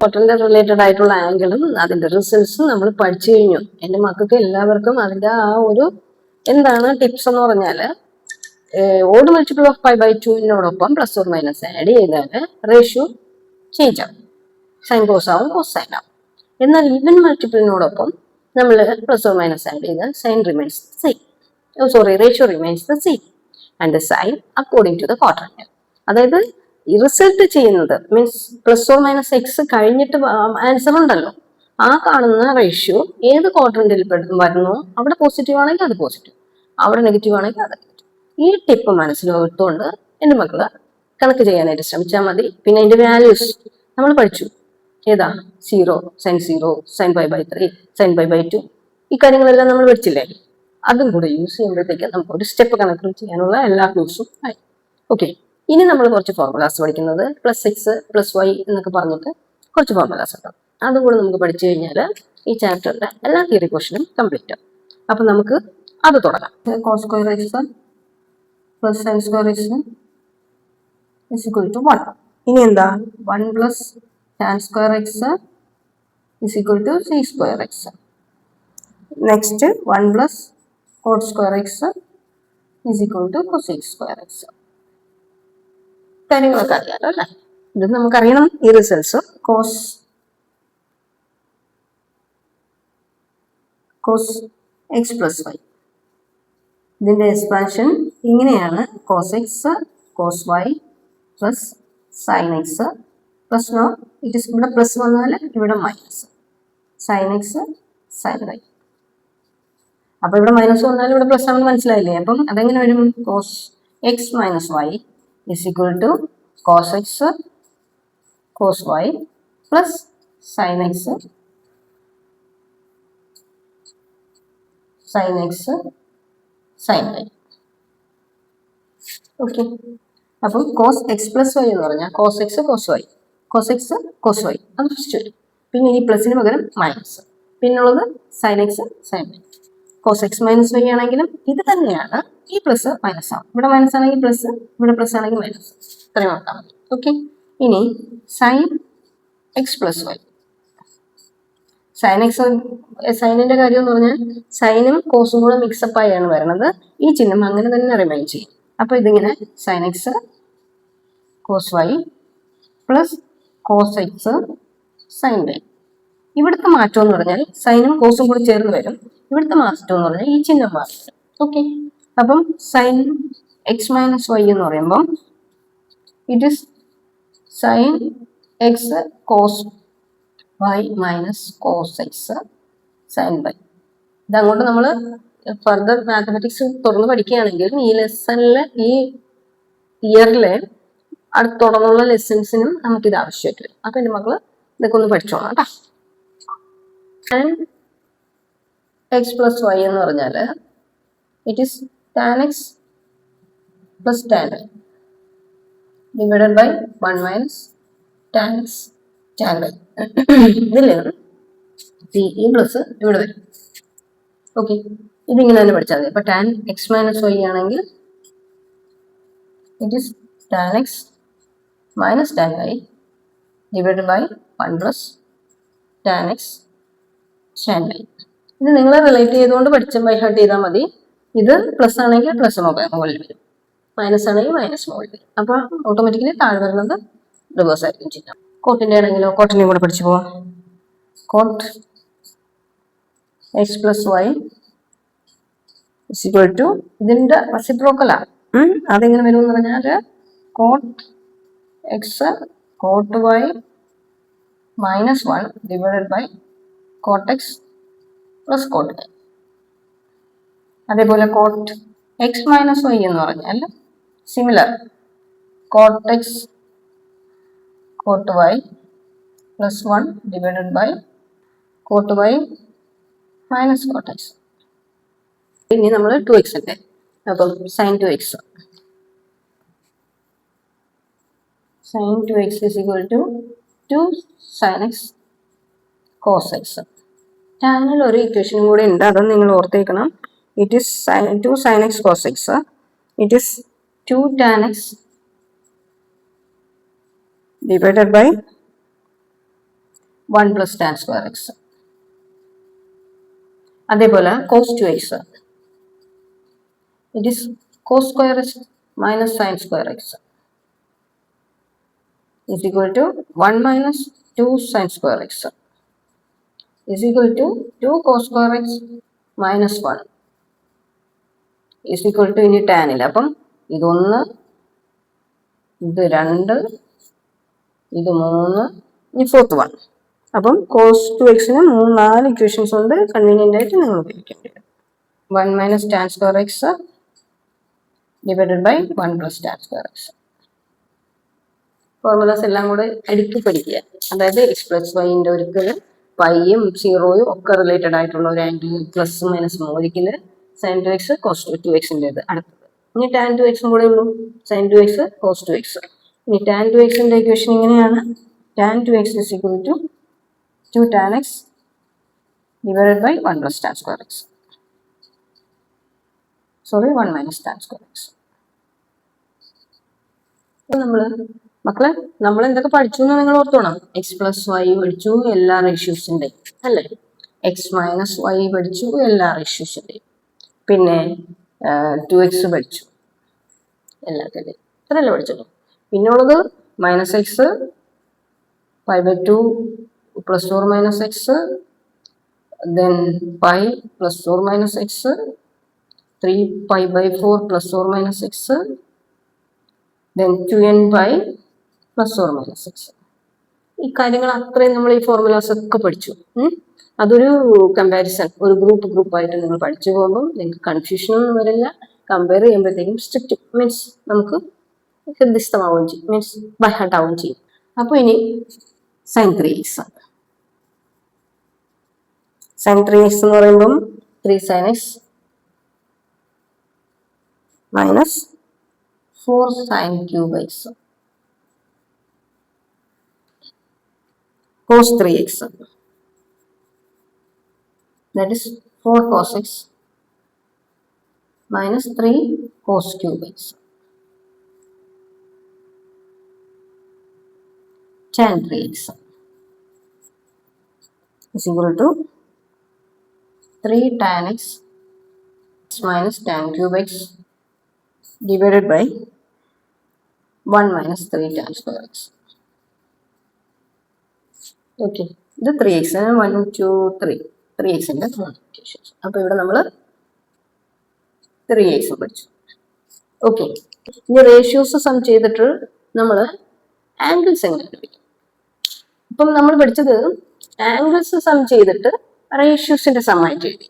Quadrant related ആയിട്ടുള്ള ആംഗിളും അതിന്റെ റിസൾട്ട്സും നമ്മൾ പഠിച്ചു കഴിഞ്ഞു. എൻ്റെ മക്കൾക്ക് എല്ലാവർക്കും അതിന്റെ ആ ഒരു എന്താണ് ടിപ്സ് എന്ന് പറഞ്ഞാല് odd multiple of pi by ടുവിനോടൊപ്പം പ്ലസ് ഓർ മൈനസ് ആഡ് ചെയ്താൽ റേഷ്യോ ചേഞ്ച് ആവും, സൈൻ കോസ് ആവും, കോസ് സൈൻ ആവും. എന്നാൽ ഈവൻ മൾട്ടിപ്പിളിനോടൊപ്പം നമ്മൾ പ്ലസ് ഓർ മൈനസ് ആഡ് ചെയ്താൽ sign remains same, ratio remains the same and the sign according to the quadrant. അതായത് റിസൾട്ട് ചെയ്യുന്നത് means plus or minus X കഴിഞ്ഞിട്ട് ആൻസർ ഉണ്ടല്ലോ, ആ കാണുന്ന റേഷ്യോ ഏത് ക്വാഡ്രന്റിൽ വരുന്നോ അവിടെ പോസിറ്റീവ് ആണെങ്കിൽ അത് പോസിറ്റീവ്, അവിടെ നെഗറ്റീവ് ആണെങ്കിൽ അത് നെഗറ്റീവ്. ഈ ടിപ്പ് മനസ്സിലോട്ടുകൊണ്ട് എൻ്റെ മക്കള് കണക്ക് ചെയ്യാനായിട്ട് ശ്രമിച്ചാൽ മതി. പിന്നെ അതിന്റെ വാല്യൂസ് നമ്മൾ പഠിച്ചു, ഏതാ 0, sine pi by 3, sine pi by 2, ഈ കാര്യങ്ങളെല്ലാം നമ്മൾ പഠിച്ചില്ലേ. അതും കൂടെ യൂസ് ചെയ്യുമ്പോഴത്തേക്ക് നമുക്ക് ഒരു സ്റ്റെപ്പ് കണക്ക് ചെയ്യാനുള്ള എല്ലാ ക്ലൂസും ആയി. ഓക്കെ, ഇനി നമ്മൾ കുറച്ച് ഫോർമുലാസ് പഠിക്കുന്നത് പ്ലസ് എക്സ് പ്ലസ് വൈ എന്നൊക്കെ പറഞ്ഞിട്ട് കുറച്ച് ഫോർമുലാസ് ഉണ്ടാവും. അതുകൂടെ നമുക്ക് പഠിച്ചു കഴിഞ്ഞാൽ ഈ ചാപ്റ്ററിന്റെ എല്ലാ തിയറി പോർഷനും കംപ്ലീറ്റ് ആവും. അപ്പൊ നമുക്ക് അത് തുടങ്ങാം. Cos square x plus sine square x is equal to 1. ഇനി എന്താ 1 plus tan square x is equal to sec square x. Next 1 plus cot square x is equal to cosec square x. കാര്യങ്ങളൊക്കെ അറിയാലോ അല്ലേ. ഇത് നമുക്കറിയണം ഈ results. Cos x plus y, ഇതിന്റെ expansion ഇങ്ങനെയാണ്. Cos x cos y plus sine X plus no it is, ഇവിടെ plus വന്നാൽ ഇവിടെ minus sign x sine y. അപ്പൊ ഇവിടെ മൈനസ് വന്നാലും ഇവിടെ പ്ലസ് ആണെന്ന് മനസ്സിലായില്ലേ. അപ്പം അതെങ്ങനെ വരും? Cos x minus y is equal to cos x cos y plus sine x sine x sine y. Okay, അപ്പം കോസ് എക്സ് പ്ലസ് വൈ എന്ന് പറഞ്ഞാൽ cos x cos y, cos x cos y അത് first വരും. പിന്നെ ഈ പ്ലസിന് പകരം minus, പിന്നുള്ളത് sine x sine y. Cos x minus y ആണെങ്കിലും ഇത് തന്നെയാണ്, ഈ പ്ലസ് മൈനസ് ആവും. ഇവിടെ മൈനസ് ആണെങ്കിൽ പ്ലസ്, ഇവിടെ പ്ലസ് ആണെങ്കിൽ മൈനസ്, ഇത്രയും നോക്കാം മതി. ഓക്കെ, ഇനി sine X plus Y. Sine X സൈനിന്റെ കാര്യം എന്ന് പറഞ്ഞാൽ സൈനും കോസും കൂടെ മിക്സപ്പ് ആയാണ് വരുന്നത്. ഈ ചിഹ്നം അങ്ങനെ തന്നെ റിമൈൻ ചെയ്യും. അപ്പൊ ഇതിങ്ങനെ sine x cos y plus cos x sine y. ഇവിടുത്തെ മാറ്റം എന്ന് പറഞ്ഞാൽ സൈനും കോസും കൂടി ചേർന്ന് വരും. ഇവിടുത്തെ മാറ്റം എന്ന് പറഞ്ഞാൽ ഈ ചിഹ്നം മാറും. ഓക്കെ, അപ്പം സൈൻ എക്സ് മൈനസ് വൈ എന്ന് പറയുമ്പോൾ it is sine x cos y minus cos x sine y. ഇതങ്ങോട്ട് നമ്മൾ ഫർദർ മാത്തമാറ്റിക്സ് തുറന്ന് പഠിക്കുകയാണെങ്കിൽ ഈ ലെസണിലെ ഈ ഇയറിലെ തുടർന്നുള്ള ലെസൺസിനും നമുക്കിത് ആവശ്യമായിട്ട് വരും. അപ്പൊ എൻ്റെ മക്കള് ഇതൊക്കെ ഒന്ന് പഠിച്ചോളാം കേട്ടോ. എക്സ് പ്ലസ് വൈ എന്ന് പറഞ്ഞാൽ it is tan x plus tan y divided by 1 minus tan x tan y. ഇതില്ലേ ഈ പ്ലസ് ഇവിടെ വരും. ഓക്കെ, ഇതിങ്ങനെ തന്നെ പഠിച്ചാൽ മതി. അപ്പൊ ടാൻ എക്സ് മൈനസ് വൈ ആണെങ്കിൽ it is tan x minus tan y divided by 1 plus tan x tan y. ഇത് നിങ്ങൾ റിലേറ്റ് ചെയ്തുകൊണ്ട് പഠിച്ച ബൈ ഹാർട്ട് ചെയ്താൽ മതി. ഇത് പ്ലസ് ആണെങ്കിൽ പ്ലസ് മുകളിൽ വരും, മൈനസ് ആണെങ്കിൽ മൈനസ് മുകളിൽ വരും. അപ്പൊ ഓട്ടോമാറ്റിക്കലി താഴെ വരുന്നത് റിവേഴ്സ് ആയിരിക്കും ചിഹ്നം. കോട്ടിന്റെ ആണെങ്കിലോ കോട്ടിനെയും കൂടെ പഠിച്ചു പോവാം. Cot x plus y is equal to, ഇതിന്റെ റെസിപ്രോക്കലാണ്. അതെങ്ങനെ വരും എന്ന് പറഞ്ഞാൽ cot x cot y minus 1 divided by cot x plus cot y. അതേപോലെ കോട്ട് എക്സ് മൈനസ് വൈ എന്ന് പറഞ്ഞാൽ similar cot x cot y plus 1 divided by cot y minus cot x. ഇനി നമ്മൾ 2x ഉണ്ട്, അപ്പം sine 2x sine 2x is equal to 2 sin x cos x. ടാനിൽ ഒരു ഇക്വേഷനും കൂടെ ഉണ്ട്, അതൊന്നും നിങ്ങൾ ഓർത്തേക്കണം. It is 2 sin x cos x. It is 2 tan x divided by 1 plus tan square X. അതേപോലെ cos 2x, it is cos square X minus sine square X is equal to 1 minus 2 sin square x is equal to 2 cos square x minus 1 is equal to ഇനി ടാനില്ല. അപ്പം ഇതൊന്ന്, ഇത് 2, ഇത് 3, ഇനി fourth 1. അപ്പം cos 2x-ന് 4 equations ഉണ്ട്. Convenient ആയിട്ട് നിങ്ങൾ ഉപയോഗിക്കേണ്ടി വരും. 1 minus tan square x divided by 1 plus tan square x. Formulas എല്ലാം കൂടെ അടുക്കി പഠിക്കുക. അതായത് എക്സ് പ്ലസ് വൈൻ്റെ ഒരിക്കൽ പൈയും സീറോയും ഒക്കെ റിലേറ്റഡ് ആയിട്ടുള്ള ഒരു ആംഗിൾ പ്ലസ് മൈനസ് മോദിക്കില് സൈൻ 2x കോസ് 2x-ൻ്റെത് അടുത്തത്. ഇനി ടാൻ 2x കൂടെ ഉള്ളൂ, സൈൻ 2x കോസ് 2x. ഇനി ടാൻ 2x-ൻ്റെ ഇക്വേഷൻ ഇങ്ങനെയാണ്, tan 2x is equal to 2 tan x divided by 1 plus tan square x. Sorry, 1 minus tan square x. മക്കളെ നമ്മൾ എന്തൊക്കെ പഠിച്ചു എന്ന് നിങ്ങൾ ഓർത്തോണം. എക്സ് പ്ലസ് വൈ പഠിച്ചു എല്ലാ റേഷ്യൂസിൻ്റെ അല്ലേ, എക്സ് മൈനസ് വൈ പഠിച്ചു എല്ലാ റേഷ്യൂസിൻ്റെ, പിന്നെ 2x പഠിച്ചു എല്ലാത്തിൻ്റെയും. ഇത്രയല്ലേ പഠിച്ചോളൂ. പിന്നെ ഉള്ളത് minus x, pi by 2 plus or minus x, then pi plus or minus x, 3 pi by 4 plus or minus x, then 2n pi plus or minus x. ഈ കാര്യങ്ങൾ അത്രയും നമ്മൾ ഈ ഫോർമുലാസ് ഒക്കെ പഠിച്ചു. അതൊരു കമ്പാരിസൺ, ഒരു ഗ്രൂപ്പായിട്ട് നിങ്ങൾ പഠിച്ചു പോകുമ്പോൾ നിങ്ങൾക്ക് കൺഫ്യൂഷനൊന്നും വരില്ല. കമ്പയർ ചെയ്യുമ്പോഴത്തേക്കും സ്ട്രിക്റ്റ് മീൻസ് നമുക്ക് ഹൃദയസ്ഥമാവുകയും ചെയ്യും, മീൻസ് ബൈ ഹാർട്ട് ആവുകയും ചെയ്യും. അപ്പോൾ ഇനി സൈൻ 3x. സൈൻ 3x എന്ന് പറയുമ്പം 3 sin x minus 4 sin cube x cos 3x, that is 4 cos x minus 3 cos cube x tan 3x is equal to 3 tan x minus tan cube x divided by 1 minus 3 tan square x. Okay, ഇത് 3x 1 2 3 3x-ൻ്റെ equations. അപ്പോൾ ഇവിടെ നമ്മൾ 3x പഠിച്ചു. Okay, ഇനി ratios sum ചെയ്തിട്ട് നമ്മൾ angles എങ്ങനെ കണ്ടുപിടിക്കും. ഇപ്പം നമ്മൾ പഠിച്ചത് ആംഗിൾസ് സം ചെയ്തിട്ട് റേഷ്യോസിന്റെ സമ്മായിട്ട് എഴുതി.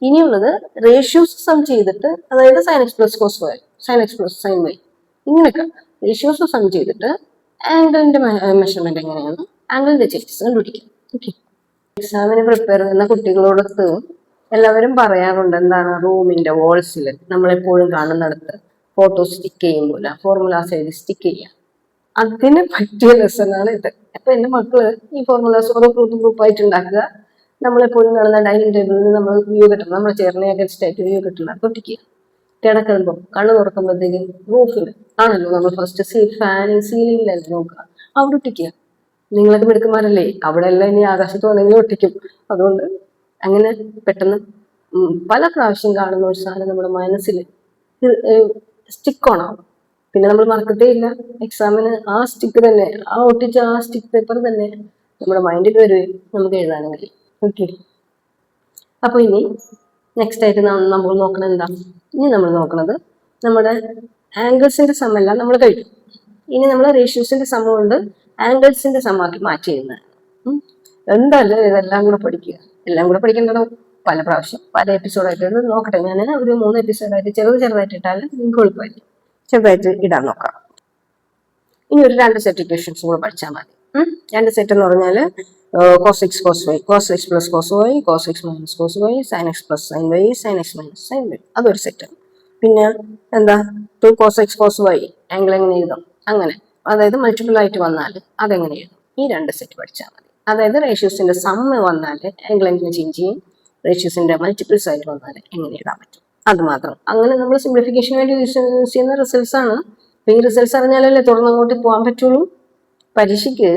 ഇനിയുള്ളത് റേഷ്യോസ് സം ചെയ്തിട്ട്, അതായത് sine X plus cos y, sine X plus sine y, ഇങ്ങനെയൊക്കെ റേഷ്യോസ് സം ചെയ്തിട്ട് ആംഗിളിന്റെ മെഷർമെന്റ് എങ്ങനെയാണ്, ആംഗിളിന്റെ ചേഞ്ചസ് കണ്ടുപിടിക്കാം. ഓക്കെ, എക്സാമിന് പ്രിപ്പയർ ചെയ്യുന്ന കുട്ടികളോടൊത്ത് എല്ലാവരും പറയാറുണ്ട്, എന്താണ് റൂമിന്റെ വാൾസിൽ നമ്മളെപ്പോഴും കാണുന്നിടത്ത് ഫോട്ടോ സ്റ്റിക്ക് ചെയ്യുമ്പോൾ ഫോർമുലാസ് എഴുതി സ്റ്റിക്ക് ചെയ്യാം. അതിന് പറ്റിയ ലെസണാണ് ഇത്. അപ്പൊ എന്റെ മക്കള് ഈ ഫോർമുലാസ് ഓരോ ഗ്രൂപ്പായിട്ട് ഉണ്ടാക്കുക. നമ്മളെപ്പോഴും കാണുന്ന ഡൈനിങ് ടേബിളിൽ നമ്മൾ വ്യൂ കിട്ടണം, നമ്മുടെ ചെയറിനെ അഗൻസ്റ്റ് ആയിട്ട് വ്യൂ കിട്ടണം. പൊട്ടിക്കുക, കിടക്കുമ്പോൾ കണ്ണ് തുറക്കുമ്പോഴത്തേക്കും റൂഫിൽ ആണല്ലോ നമ്മൾ ഫസ്റ്റ് ഫാനിൽ സീലിംഗിലല്ലേ നോക്കുക, അവിടെ ഒട്ടിക്കുക. നിങ്ങളൊക്കെ മിടുക്കന്മാരല്ലേ, അവിടെ എല്ലാം ഇനി ആകാശത്ത് വന്നെങ്കിലും ഒട്ടിക്കും. അതുകൊണ്ട് അങ്ങനെ പെട്ടെന്ന് പല പ്രാവശ്യം കാണുന്ന ഒരു സാധനം നമ്മുടെ മനസ്സിൽ സ്റ്റിക്ക് ഓണാവും. പിന്നെ നമ്മൾ മറക്കത്തേ ഇല്ല. എക്സാമിന് ആ സ്റ്റിക്ക് തന്നെ, ആ ഒട്ടിച്ച ആ സ്റ്റിക്ക് പേപ്പർ തന്നെ നമ്മുടെ മൈൻഡിൽ വരുകയും നമുക്ക് എഴുതാനും കഴിയും. ഓക്കെ, അപ്പൊ ഇനി നെക്സ്റ്റ് ആയിട്ട് നമ്മൾ നോക്കണത് എന്താ, ഇനി നമ്മൾ നോക്കുന്നത് നമ്മുടെ ആംഗിൾസിന്റെ സമ്മല്ല നമ്മൾ കഴിക്കും. ഇനി നമ്മൾ റേഷ്യോസിന്റെ സമ്മ കൊണ്ട് ആംഗിൾസിന്റെ സമ്മാക്കി മാറ്റി ചെയ്യുന്നത്. എന്തായാലും ഇതെല്ലാം കൂടെ പഠിക്കുക, എല്ലാം കൂടെ പഠിക്കേണ്ടതോ പല പ്രാവശ്യം പല എപ്പിസോഡായിട്ട് നോക്കട്ടെ. ഞാൻ ഒരു 3 എപ്പിസോഡായിട്ട് ചെറുതായിട്ട് ഇട്ടാലും നിങ്ങൾക്ക് എളുപ്പമായിരിക്കും. ചെറുതായിട്ട് ഇടാൻ നോക്കാം. ഇനി ഒരു 2 സെറ്റ് ഇക്വേഷൻസ് കൂടെ പഠിച്ചാൽ മതി. 2 സെറ്റ് എന്ന് പറഞ്ഞാൽ cos x cos y, cos x plus cos y, cos x minus cos y, sin x plus sin y, sin x minus sin y, അതൊരു സെറ്റ്. പിന്നെ എന്താ 2 cos x cos y angle എങ്ങനെ എഴുതാം, അങ്ങനെ അതായത് multiple ആയിട്ട് വന്നാൽ അതെങ്ങനെ എഴുതും, ഈ 2 സെറ്റ് പഠിച്ചാൽ മതി. അതായത് റേഷ്യോസിന്റെ സമ്മ് വന്നാൽ ആംഗിൾ എങ്ങനെ ചേഞ്ച് ചെയ്യും, റേഷ്യോസിന്റെ മൾട്ടിപ്പിൾസ് ആയിട്ട് വന്നാൽ എങ്ങനെ എഴുതാൻ പറ്റും, അത് മാത്രം. അങ്ങനെ നമ്മൾ സിംപ്ലിഫിക്കേഷൻ വേണ്ടി യൂസ് ചെയ്യുന്ന റിസൾട്ട്സ് ആണ്. ഈ റിസൾട്ട്സ് അറിഞ്ഞാലല്ലേ തുടർന്ന് അങ്ങോട്ട് പോകാൻ പറ്റുള്ളൂ. പരീക്ഷയ്ക്ക്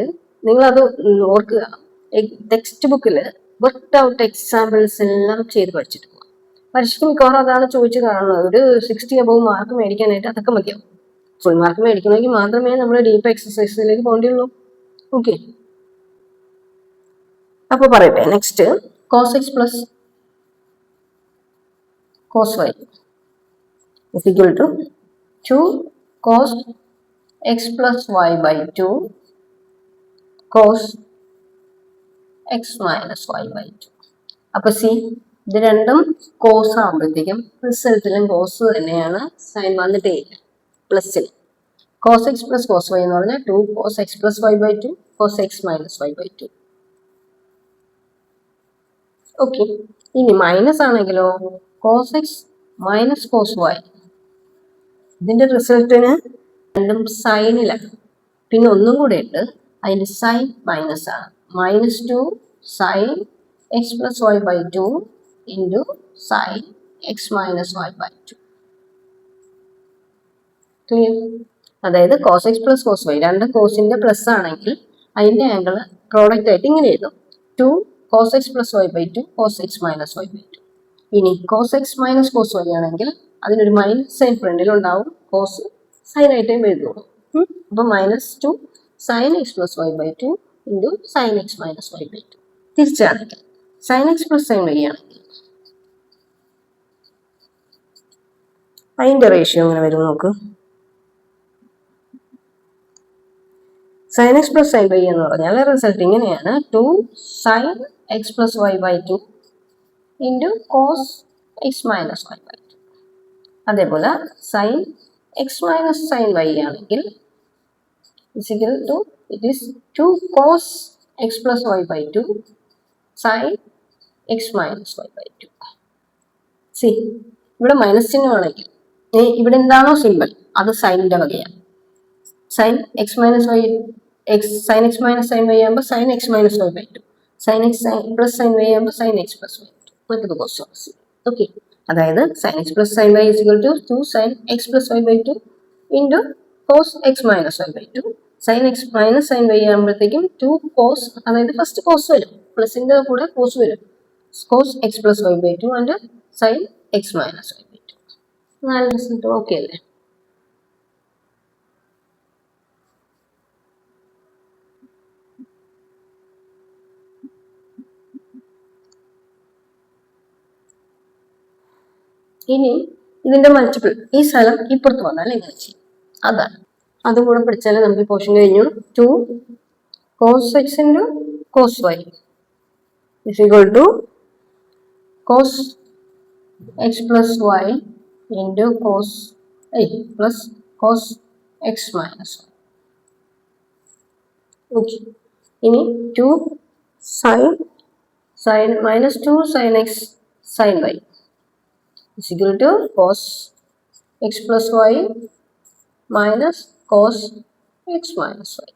നിങ്ങളത് ഓർക്കുക, ടെക്സ്റ്റ് ബുക്കിൽ വർക്ക്ഡ് ഔട്ട് എക്സാമ്പിൾസ് എല്ലാം ചെയ്ത് പഠിച്ചിട്ട് പോകാം. പരീക്ഷയ്ക്ക് മിക്കവാറും അതാണ് ചോദിച്ചു കാണുന്നത്. ഒരു 60 അബവ് മാർക്ക് മേടിക്കാനായിട്ട് അതൊക്കെ മതിയാവും. ഫുൾ മാർക്ക് മേടിക്കണമെങ്കിൽ മാത്രമേ നമ്മൾ ഡീപ്പ് എക്സസൈസിലേക്ക് പോകേണ്ടിയുള്ളൂ. ഓക്കെ, അപ്പൊ പറയട്ടെ. Next cos x plus cos y is equal to 2 cos x plus y by 2 cos x minus y by 2. അപ്പൊ സി, ഇത് രണ്ടും കോസ് ആകുമ്പോഴത്തേക്കും റിസൾട്ടിലും കോസ് തന്നെയാണ്, സൈൻ വന്നിട്ടേ ഇല്ല. പ്ലസിൽ cos x plus cos y എന്ന് പറഞ്ഞാൽ 2 cos x plus y by 2 cos x minus y by 2. Okay, ഇനി മൈനസ് ആണെങ്കിലോ cos x minus cos y. ഇതിന്റെ റിസൾട്ടിന് രണ്ടും സൈനിലാണ്. പിന്നെ ഒന്നും കൂടെ ഉണ്ട്, അതിന്റെ സൈൻ മൈനസ് ആണ്. -2 sin x plus y by 2 into sin x minus y by 2. Clear? അതായത് cos x plus cos y രണ്ടും കോസിന്റെ പ്ലസ് ആണെങ്കിൽ അതിന്റെ ആംഗിൾ പ്രോഡക്റ്റ് ആയിട്ട് ഇങ്ങനെ എഴുതും, 2 cos x plus y by 2 cos x minus y by 2. ഇനി cos x minus cos y ആണെങ്കിൽ അതിനൊരു മൈനസ് സൈൻ ഫ്രണ്ടിൽ ഉണ്ടാവും, കോസ് സൈൻ ആയിട്ടേ എഴുതുള്ളൂ. അപ്പൊ -2 sin x plus y by 2 into sin x minus y by 2. തിരിച്ചാണെങ്കിൽ sin x plus sin y ആണെങ്കിൽ അതിന്റെ ratio എങ്ങനെ വരും നോക്ക്. sin x plus sin y എന്ന് പറഞ്ഞാൽ റിസൾട്ട് ഇങ്ങനെയാണ്, 2 sin x plus y by 2 into cos x minus y by 2. അതേപോലെ sin x minus sin y ആണെങ്കിൽ is equal to, it is 2 cos x plus y by 2 sin x minus y by 2. C, ഇവിടെ minus ചിഹ്നമാണെങ്കിൽ ഇവിടെ എന്താണോ simple അത് സൈനിന്റെ വകയാണ്. sin x minus y sin x minus sin y ആകുമ്പോൾ sin x minus y by 2, sin x plus sin y ആകുമ്പോൾ sin x plus y by 2. മറ്റത് cos. Okay, അതായത് sin x plus sin y is equal to 2 sin x plus y by 2 into cos x minus y by 2. sin x minus sin y ആകുമ്പോഴത്തേക്കും 2 cos, അതായത് first cos വരും, പ്ലസിന്റെ കൂടെ cos വരും, cos x plus y by 2 and sin x minus y by 2. നാല് result okay അല്ലേ? ഇനി ഇതിന്റെ multiple, ഈ സ്ഥലം ഇപ്പുറത്ത് വന്നാൽ എങ്ങനെ ചെയ്യും അതാണ്. അതും കൂടെ പഠിച്ചാൽ നമുക്ക് പോർഷൻ കഴിഞ്ഞു. 2 cos x into cos y is equal to cos x plus y into cos plus cos x minus y. Okay, ഇനി 2 sin -2 sin x sin y is equal to cos x plus y minus cos x minus y.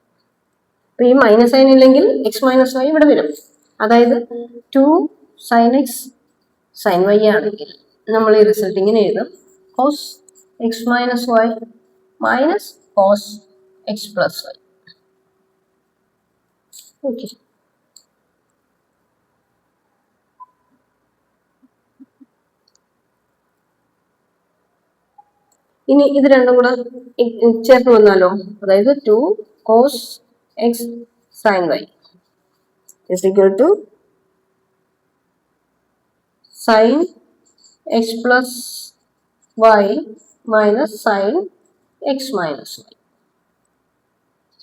അപ്പൊ ഈ minus sign ഇല്ലെങ്കിൽ X minus Y ഇവിടെ വരും. അതായത് 2 sin x sin y ആണെങ്കിൽ നമ്മൾ ഈ റിസൾട്ട് ഇങ്ങനെ എഴുതും, cos x minus y minus cos x plus y. Okay, ഇനി ഇത് രണ്ടും കൂടെ ചേർത്ത് വന്നാലോ, അതായത് 2 cos x sin y is equal to sin x plus y minus sin x minus y.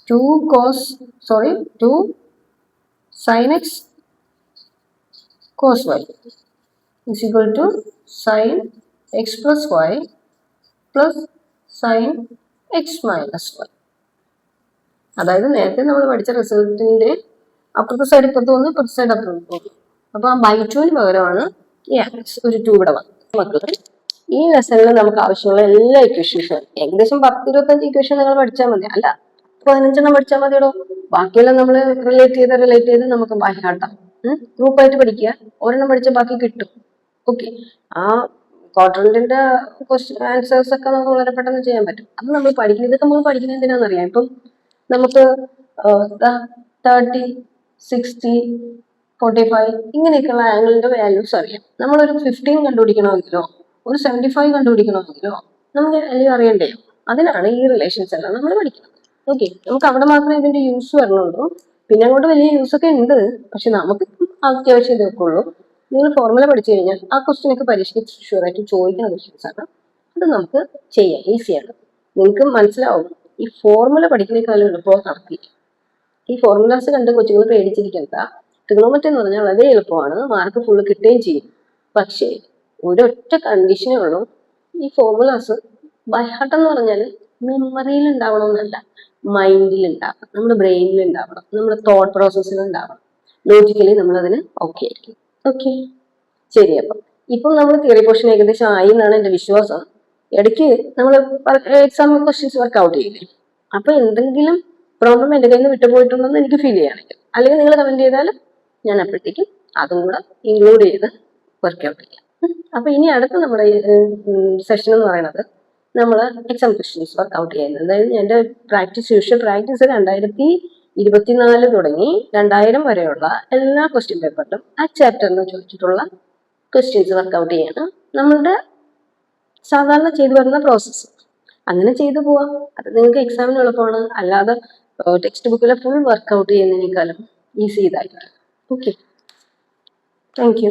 2 sin x cos y is equal to sin x plus y plus sin x minus y. അതായത് നേരത്തെ നമ്മൾ പഠിച്ച റിസൾട്ടിന്റെ അപ്പുറത്തെ side ഇപ്പുറത്ത് വന്ന് ഇപ്പുറത്തെ side അപ്പുറത്ത് പോകും. അപ്പൊ ആ ബൈ 2 പകരമാണ് ഒരു 2 ഇവിടെ വന്നത്. മക്കളെ, ഈ ലെസണിൽ നമുക്ക് ആവശ്യമുള്ള എല്ലാ ഇക്വേഷൻസും ഏകദേശം 10-25 ഇക്വേഷൻ നിങ്ങൾ പഠിച്ചാൽ മതി. അല്ല, 15 പഠിച്ചാൽ മതിയോ. ബാക്കിയെല്ലാം നമ്മൾ റിലേറ്റ് ചെയ്ത് നമുക്ക് ബൈഹാർട്ടാം. ഗ്രൂപ്പായിട്ട് പഠിക്കുക, ഒരെണ്ണം പഠിച്ചാൽ ബാക്കി കിട്ടും. ഓക്കെ, ആ ക്വാഡ്രന്റിന്റെ ക്വസ്റ്റ്യൻ ആൻസേഴ്സ് ഒക്കെ നമുക്ക് വളരെ പെട്ടെന്ന് ചെയ്യാൻ പറ്റും. അത് നമ്മൾ പഠിക്കുന്നത്, ഇതൊക്കെ നമ്മൾ പഠിക്കുന്നത് എന്തിനാണെന്നറിയാം. ഇപ്പം നമുക്ക് 30 60, 45 ഇങ്ങനെയൊക്കെയുള്ള ആംഗിളിന്റെ വാല്യൂസ് അറിയാം. നമ്മളൊരു 15 കണ്ടുപിടിക്കണമെങ്കിലോ ഒരു 75 കണ്ടുപിടിക്കണമെങ്കിലോ നമുക്ക് വാല്യൂ അറിയണ്ടേ? അതിനാണ് ഈ റിലേഷൻസ് എല്ലാം നമ്മൾ പഠിക്കുന്നത്. ഓക്കെ, നമുക്ക് അവിടെ മാത്രമേ ഇതിന്റെ യൂസ് വരണുള്ളൂ. പിന്നെ അങ്ങോട്ട് വലിയ യൂസ് ഒക്കെ ഉണ്ട്, പക്ഷെ നമുക്ക് അത്യാവശ്യം ഇതൊക്കെ ഉള്ളൂ. നിങ്ങൾ ഫോർമുല പഠിച്ചു കഴിഞ്ഞാൽ ആ ക്വസ്റ്റ്യൻ ഒക്കെ പരീക്ഷയ്ക്ക് ഷുവറായിട്ട് ചോദിക്കുന്ന ക്വസ്റ്റ്യൻസ് ആണ്. അത് നമുക്ക് ചെയ്യാം, ഈസിയാണ്. നിങ്ങൾക്ക് മനസ്സിലാവും ഈ ഫോർമുല പഠിക്കുന്നേക്കാളും എളുപ്പമാണ് കണക്ക്. ഈ ഫോർമുലാസ് കണ്ട് കൊച്ചുങ്ങൾ പേടിച്ചിരിക്കണ്ട. ട്രിഗണോമെട്രി എന്ന് പറഞ്ഞാൽ വളരെ എളുപ്പമാണ്, മാർക്ക് ഫുള്ള് കിട്ടുകയും ചെയ്യും. പക്ഷേ ഒരൊറ്റ കണ്ടീഷനേ ഉള്ളൂ, ഈ ഫോർമുലാസ് ബൈഹാർട്ട് എന്ന് പറഞ്ഞാൽ മെമ്മറിയിൽ ഉണ്ടാവണമെന്നല്ല, മൈൻഡിൽ ഉണ്ടാവണം, നമ്മുടെ ബ്രെയിനിൽ ഉണ്ടാവണം, നമ്മുടെ തോട്ട് പ്രോസസ്സിൽ ഉണ്ടാവണം. ലോജിക്കലി നമ്മളതിന് ഓക്കെ ആയിരിക്കും. ഓക്കെ, ശരി. അപ്പം ഇപ്പം നമ്മൾ തിയറി പോർഷൻ ഏകദേശം ആയി എന്നാണ് എൻ്റെ വിശ്വാസം. ഇടയ്ക്ക് നമ്മൾ എക്സാം ക്വസ്റ്റ്യൻസ് വർക്ക്ഔട്ട് ചെയ്യില്ലേ, അപ്പൊ എന്തെങ്കിലും പ്രോബ്ലം എൻ്റെ കയ്യിൽ നിന്ന് വിട്ടുപോയിട്ടുണ്ടെന്ന് എനിക്ക് ഫീൽ ചെയ്യുകയാണെങ്കിൽ, അല്ലെങ്കിൽ നിങ്ങൾ കമന്റ് ചെയ്താൽ ഞാൻ അപ്പോഴത്തേക്കും അതും കൂടെ ഇൻക്ലൂഡ് ചെയ്ത് വർക്ക്ഔട്ട് ചെയ്യാം. അപ്പൊ ഇനി അടുത്ത നമ്മുടെ സെഷൻ എന്ന് പറയുന്നത് നമ്മൾ എക്സാം ക്വസ്റ്റ്യൻസ് വർക്ക്ഔട്ട് ചെയ്യുന്നത്. അതായത് എൻ്റെ യൂഷ്വൽ പ്രാക്ടീസ് 2024 തുടങ്ങി 2000 വരെയുള്ള എല്ലാ ക്വസ്റ്റ്യൻ പേപ്പറിലും ആ ചാപ്റ്ററിന് ചോദിച്ചിട്ടുള്ള ക്വസ്റ്റ്യൻസ് വർക്ക്ഔട്ട് ചെയ്യണം. നമ്മളുടെ സാധാരണ ചെയ്തു വരുന്ന പ്രോസസ്സ് അങ്ങനെ ചെയ്തു പോവാം. അത് നിങ്ങൾക്ക് എക്സാമിന് എളുപ്പമാണ്. അല്ലാതെ ടെക്സ്റ്റ് ബുക്കിലെ ഫുൾ വർക്ക്ഔട്ട് ചെയ്യുന്നതിനേക്കാളും ഈസി ഇതായിരിക്കും. Okay, thank you.